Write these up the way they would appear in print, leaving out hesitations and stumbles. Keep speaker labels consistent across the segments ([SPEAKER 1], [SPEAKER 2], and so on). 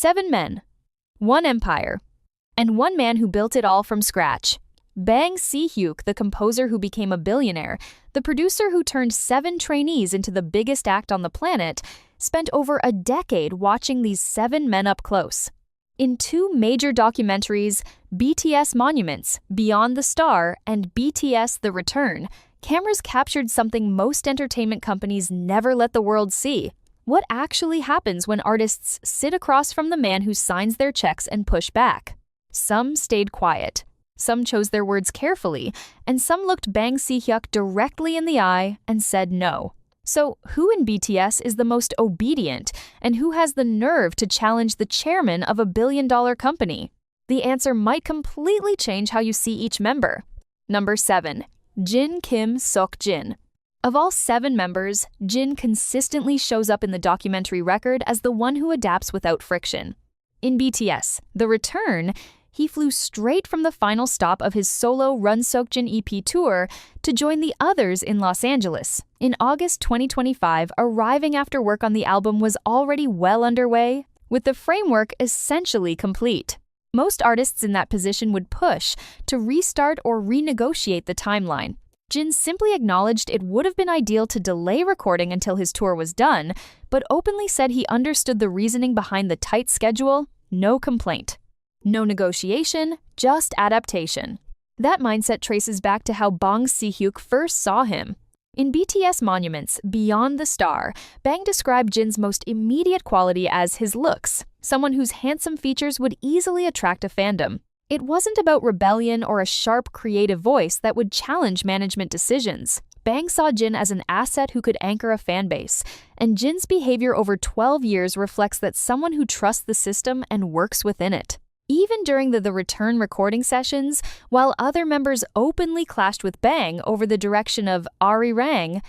[SPEAKER 1] 7 men, 1 empire, and 1 man who built it all from scratch. Bang Si Hyuk, the composer who became a billionaire, the producer who turned 7 trainees into the biggest act on the planet, spent over a decade watching these 7 men up close. In 2 major documentaries, BTS Monuments, Beyond the Star, and BTS The Return, cameras captured something most entertainment companies never let the world see. What actually happens when artists sit across from the man who signs their checks and push back? Some stayed quiet. Some chose their words carefully, and some looked Bang Si Hyuk directly in the eye and said no. So, who in BTS is the most obedient, and who has the nerve to challenge the chairman of a billion-dollar company? The answer might completely change how you see each member. Number 7. Jin Kim Seokjin. Of all 7 members, Jin consistently shows up in the documentary record as the one who adapts without friction. In BTS The Return, he flew straight from the final stop of his solo Run Seokjin EP tour to join the others in Los Angeles. In August 2025, arriving after work on the album was already well underway, with the framework essentially complete. Most artists in that position would push to restart or renegotiate the timeline. Jin simply acknowledged it would have been ideal to delay recording until his tour was done, but openly said he understood the reasoning behind the tight schedule. No complaint. No negotiation, just adaptation. That mindset traces back to how Bang Si Hyuk first saw him. In BTS Monuments, Beyond the Star, Bang described Jin's most immediate quality as his looks, someone whose handsome features would easily attract a fandom. It wasn't about rebellion or a sharp, creative voice that would challenge management decisions. Bang saw Jin as an asset who could anchor a fanbase, and Jin's behavior over 12 years reflects that someone who trusts the system and works within it. Even during the Return recording sessions, while other members openly clashed with Bang over the direction of Arirang,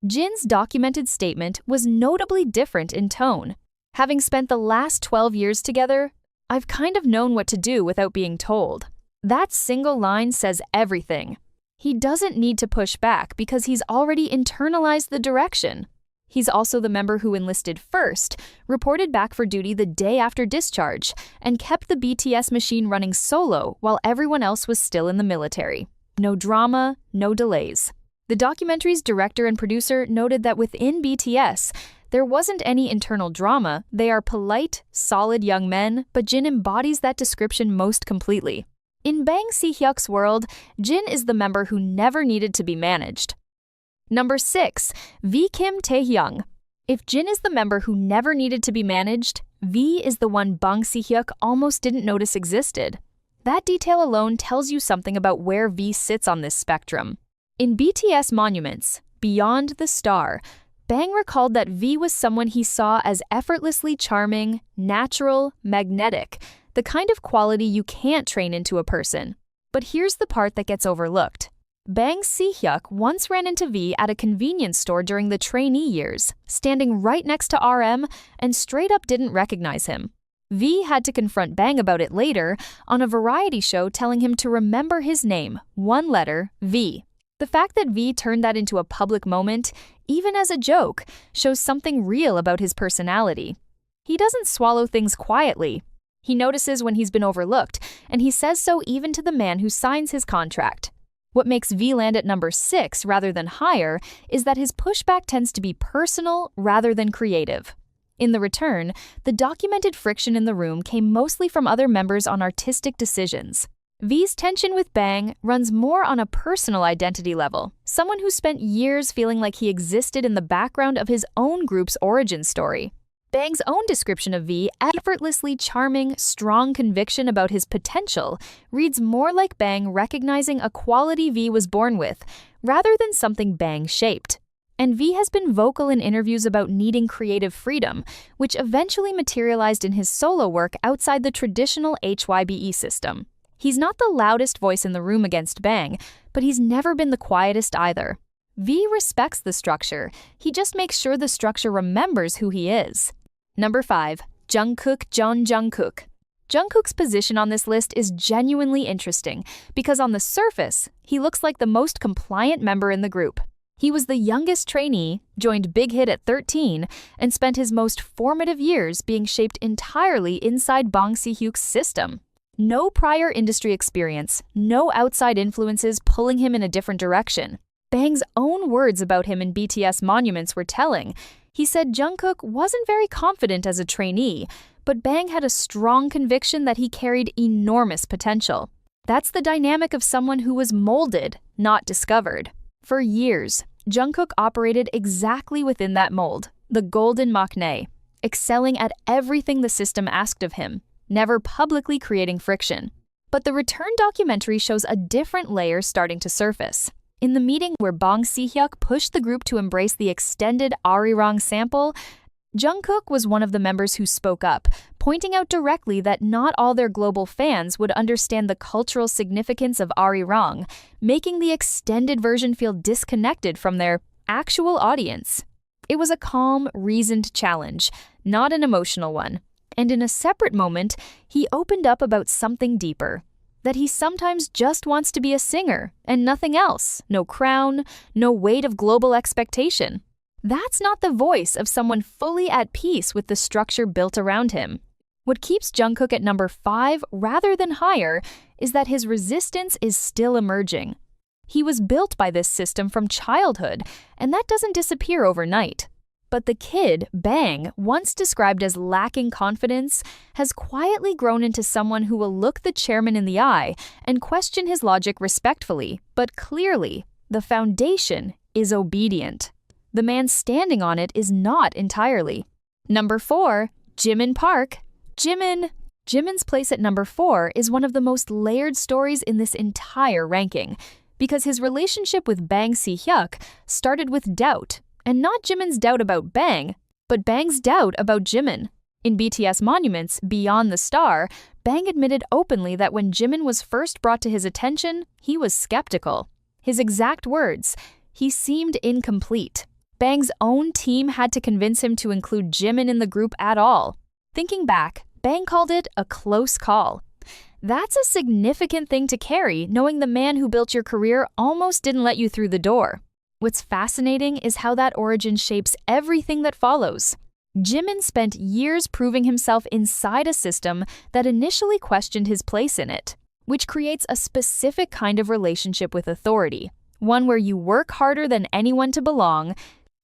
[SPEAKER 1] Jin's documented statement was notably different in tone. Having spent the last 12 years together, I've kind of known what to do without being told. That single line says everything. He doesn't need to push back because he's already internalized the direction. He's also the member who enlisted first, reported back for duty the day after discharge, and kept the BTS machine running solo while everyone else was still in the military. No drama, no delays. The documentary's director and producer noted that within BTS, there wasn't any internal drama. They are polite, solid young men, but Jin embodies that description most completely. In Bang Si Hyuk's world, Jin is the member who never needed to be managed. Number 6. V Kim Taehyung. If Jin is the member who never needed to be managed, V is the one Bang Si Hyuk almost didn't notice existed. That detail alone tells you something about where V sits on this spectrum. In BTS Monuments, Beyond the Star, Bang recalled that V was someone he saw as effortlessly charming, natural, magnetic, the kind of quality you can't train into a person. But here's the part that gets overlooked. Bang Si Hyuk once ran into V at a convenience store during the trainee years, standing right next to RM, and straight up didn't recognize him. V had to confront Bang about it later on a variety show, telling him to remember his name, one letter, V. The fact that V turned that into a public moment, even as a joke, shows something real about his personality. He doesn't swallow things quietly. He notices when he's been overlooked, and he says so even to the man who signs his contract. What makes V land at number 6 rather than higher is that his pushback tends to be personal rather than creative. In The Return, the documented friction in the room came mostly from other members on artistic decisions. V's tension with Bang runs more on a personal identity level, someone who spent years feeling like he existed in the background of his own group's origin story. Bang's own description of V, effortlessly charming, strong conviction about his potential, reads more like Bang recognizing a quality V was born with, rather than something Bang shaped. And V has been vocal in interviews about needing creative freedom, which eventually materialized in his solo work outside the traditional HYBE system. He's not the loudest voice in the room against Bang, but he's never been the quietest either. V respects the structure, he just makes sure the structure remembers who he is. Number 5. Jungkook Jungkook. Jungkook's position on this list is genuinely interesting because on the surface, he looks like the most compliant member in the group. He was the youngest trainee, joined BigHit at 13, and spent his most formative years being shaped entirely inside Bang Si Hyuk's system. No prior industry experience, no outside influences pulling him in a different direction. Bang's own words about him in BTS Monuments were telling. He said Jungkook wasn't very confident as a trainee, but Bang had a strong conviction that he carried enormous potential. That's the dynamic of someone who was molded, not discovered. For years, Jungkook operated exactly within that mold, the golden maknae, excelling at everything the system asked of him, never publicly creating friction. But the Return documentary shows a different layer starting to surface. In the meeting where Bang Si Hyuk pushed the group to embrace the extended Arirang sample, Jungkook was one of the members who spoke up, pointing out directly that not all their global fans would understand the cultural significance of Arirang, making the extended version feel disconnected from their actual audience. It was a calm, reasoned challenge, not an emotional one. And in a separate moment, he opened up about something deeper, that he sometimes just wants to be a singer and nothing else, no crown, no weight of global expectation. That's not the voice of someone fully at peace with the structure built around him. What keeps Jungkook at number 5 rather than higher is that his resistance is still emerging. He was built by this system from childhood, and that doesn't disappear overnight. But the kid, Bang, once described as lacking confidence, has quietly grown into someone who will look the chairman in the eye and question his logic respectfully, but clearly. The foundation is obedient. The man standing on it is not entirely. Number 4, Jimin Park. Jimin's place at number 4 is one of the most layered stories in this entire ranking, because his relationship with Bang Si Hyuk started with doubt. And not Jimin's doubt about Bang, but Bang's doubt about Jimin. In BTS Monuments, Beyond the Star, Bang admitted openly that when Jimin was first brought to his attention, he was skeptical. His exact words, "He seemed incomplete." Bang's own team had to convince him to include Jimin in the group at all. Thinking back, Bang called it a close call. That's a significant thing to carry, knowing the man who built your career almost didn't let you through the door. What's fascinating is how that origin shapes everything that follows. Jimin spent years proving himself inside a system that initially questioned his place in it, which creates a specific kind of relationship with authority, one where you work harder than anyone to belong,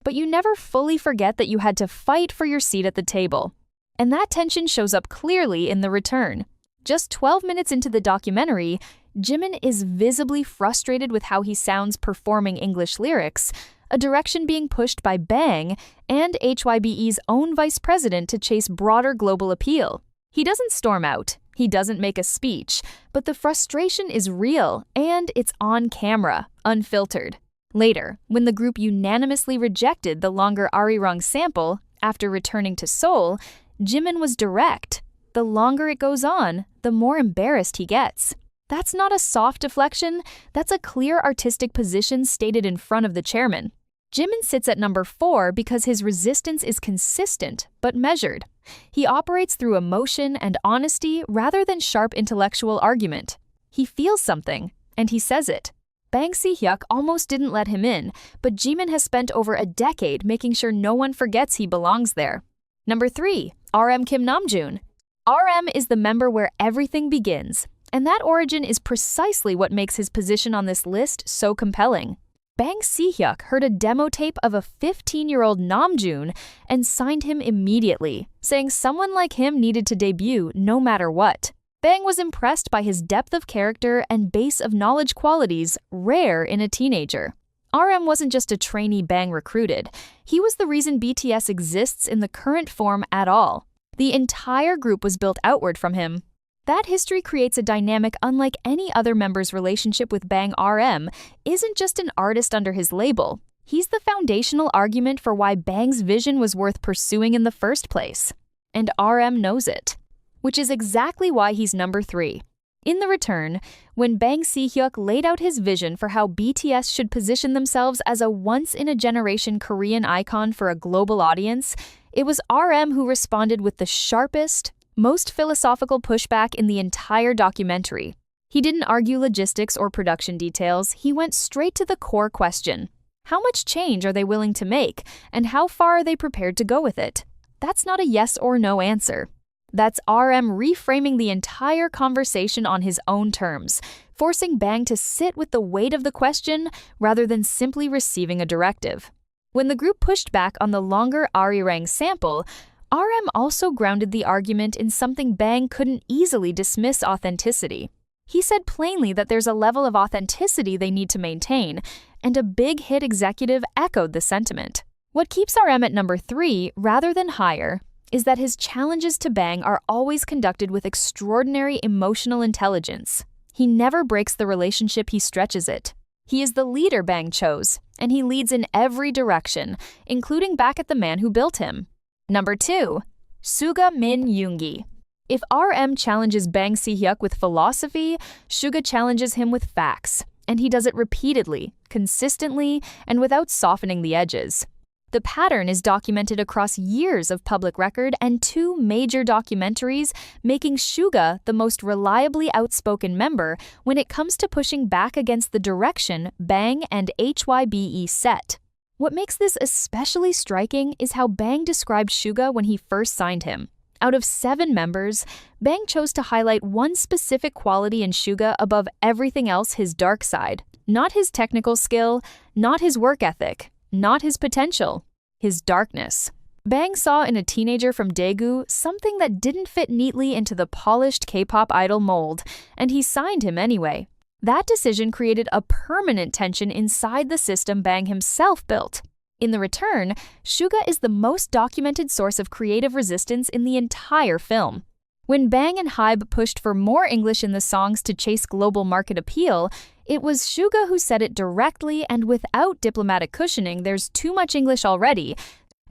[SPEAKER 1] but you never fully forget that you had to fight for your seat at the table. And that tension shows up clearly in The Return. Just 12 minutes into the documentary, Jimin is visibly frustrated with how he sounds performing English lyrics, a direction being pushed by Bang and HYBE's own vice president to chase broader global appeal. He doesn't storm out, he doesn't make a speech, but the frustration is real and it's on camera, unfiltered. Later, when the group unanimously rejected the longer Arirang sample after returning to Seoul, Jimin was direct. The longer it goes on, the more embarrassed he gets. That's not a soft deflection, that's a clear artistic position stated in front of the chairman. Jimin sits at number 4 because his resistance is consistent but measured. He operates through emotion and honesty rather than sharp intellectual argument. He feels something, and he says it. Bang Si Hyuk almost didn't let him in, but Jimin has spent over a decade making sure no one forgets he belongs there. Number 3, RM Kim Namjoon. RM is the member where everything begins, and that origin is precisely what makes his position on this list so compelling. Bang Si Hyuk heard a demo tape of a 15-year-old Namjoon and signed him immediately, saying someone like him needed to debut no matter what. Bang was impressed by his depth of character and base of knowledge qualities rare in a teenager. RM wasn't just a trainee Bang recruited, he was the reason BTS exists in the current form at all. The entire group was built outward from him. That history creates a dynamic unlike any other member's relationship with Bang. RM isn't just an artist under his label. He's the foundational argument for why Bang's vision was worth pursuing in the first place. And RM knows it. Which is exactly why he's number 3. In The Return, when Bang Si Hyuk laid out his vision for how BTS should position themselves as a once-in-a-generation Korean icon for a global audience, it was RM who responded with the sharpest, most philosophical pushback in the entire documentary. He didn't argue logistics or production details, he went straight to the core question. How much change are they willing to make, and how far are they prepared to go with it? That's not a yes or no answer. That's RM reframing the entire conversation on his own terms, forcing Bang to sit with the weight of the question rather than simply receiving a directive. When the group pushed back on the longer Arirang sample, RM also grounded the argument in something Bang couldn't easily dismiss: authenticity. He said plainly that there's a level of authenticity they need to maintain, and a BigHit executive echoed the sentiment. What keeps RM at number 3 rather than higher is that his challenges to Bang are always conducted with extraordinary emotional intelligence. He never breaks the relationship, he stretches it. He is the leader Bang chose, and he leads in every direction, including back at the man who built him. Number 2. Suga Min Yoongi. If RM challenges Bang Si Hyuk with philosophy, Suga challenges him with facts, and he does it repeatedly, consistently, and without softening the edges. The pattern is documented across years of public record and 2 major documentaries, making Suga the most reliably outspoken member when it comes to pushing back against the direction Bang and Hybe set. What makes this especially striking is how Bang described Suga when he first signed him. Out of 7 members, Bang chose to highlight one specific quality in Suga above everything else: his dark side. Not his technical skill, not his work ethic, not his potential, his darkness. Bang saw in a teenager from Daegu something that didn't fit neatly into the polished K-pop idol mold, and he signed him anyway. That decision created a permanent tension inside the system Bang himself built. In The Return, Suga is the most documented source of creative resistance in the entire film. When Bang and Hybe pushed for more English in the songs to chase global market appeal, it was Suga who said it directly and without diplomatic cushioning: there's too much English already,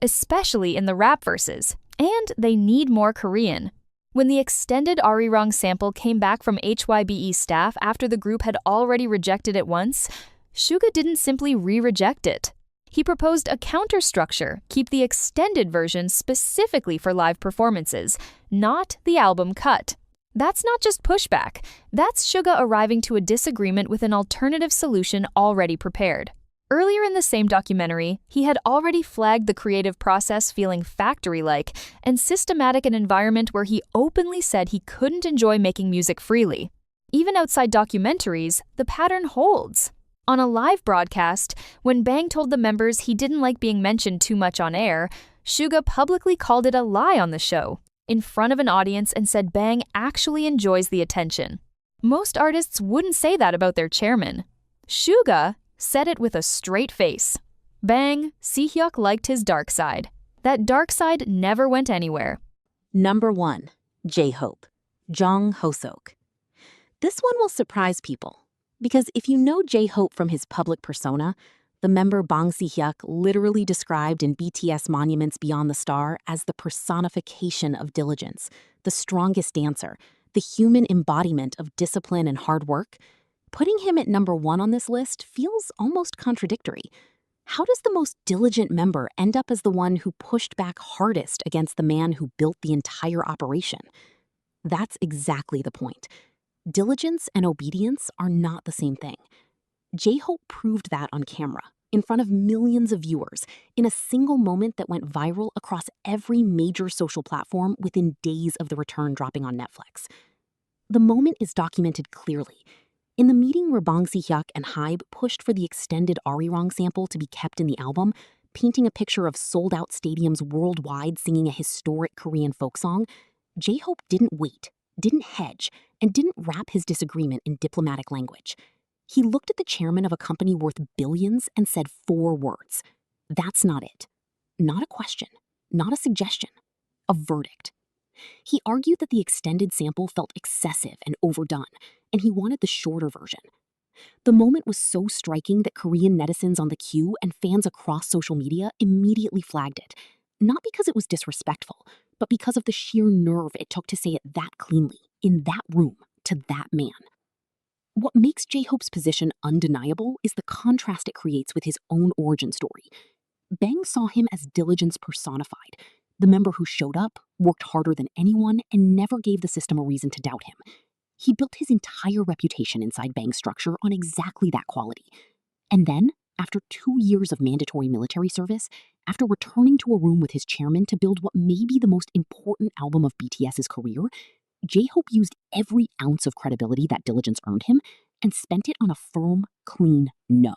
[SPEAKER 1] especially in the rap verses, and they need more Korean. When the extended Arirang sample came back from Hybe staff after the group had already rejected it once, Suga didn't simply re-reject it. He proposed a counter-structure: keep the extended version specifically for live performances, not the album cut. That's not just pushback, that's Suga arriving to a disagreement with an alternative solution already prepared. Earlier in the same documentary, he had already flagged the creative process feeling factory-like and systematic, an environment where he openly said he couldn't enjoy making music freely. Even outside documentaries, the pattern holds. On a live broadcast, when Bang told the members he didn't like being mentioned too much on air, Suga publicly called it a lie on the show, in front of an audience, and said Bang actually enjoys the attention. Most artists wouldn't say that about their chairman. Suga said it with a straight face. Bang Si Hyuk liked his dark side. That dark side never went anywhere.
[SPEAKER 2] Number 1. J-Hope. Jung Hoseok. This one will surprise people, because if you know J-Hope from his public persona, the member Bang Si Hyuk literally described in BTS Monuments Beyond the Star as the personification of diligence, the strongest dancer, the human embodiment of discipline and hard work. Putting him at number 1 on this list feels almost contradictory. How does the most diligent member end up as the one who pushed back hardest against the man who built the entire operation? That's exactly the point. Diligence and obedience are not the same thing. J-Hope proved that on camera, in front of millions of viewers, in a single moment that went viral across every major social platform within days of The Return dropping on Netflix. The moment is documented clearly. In the meeting where Bang Si Hyuk and Hybe pushed for the extended Arirang sample to be kept in the album, painting a picture of sold-out stadiums worldwide singing a historic Korean folk song, J-Hope didn't wait, didn't hedge, and didn't wrap his disagreement in diplomatic language. He looked at the chairman of a company worth billions and said 4 words. That's not it. Not a question, not a suggestion, a verdict. He argued that the extended sample felt excessive and overdone, and he wanted the shorter version. The moment was so striking that Korean netizens on the queue and fans across social media immediately flagged it, not because it was disrespectful, but because of the sheer nerve it took to say it that cleanly, in that room, to that man. What makes J-Hope's position undeniable is the contrast it creates with his own origin story. Bang saw him as diligence personified, the member who showed up, worked harder than anyone, and never gave the system a reason to doubt him. He built his entire reputation inside Bang's structure on exactly that quality. And then, After 2 years of mandatory military service, after returning to a room with his chairman to build what may be the most important album of BTS's career, J-Hope used every ounce of credibility that diligence earned him and spent it on a firm, clean no.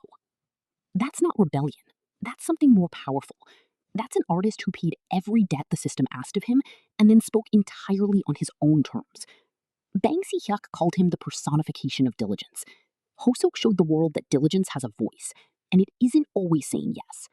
[SPEAKER 2] That's not rebellion. That's something more powerful. That's an artist who paid every debt the system asked of him and then spoke entirely on his own terms. Bang Si Hyuk called him the personification of diligence. Hoseok showed the world that diligence has a voice, and it isn't always saying yes.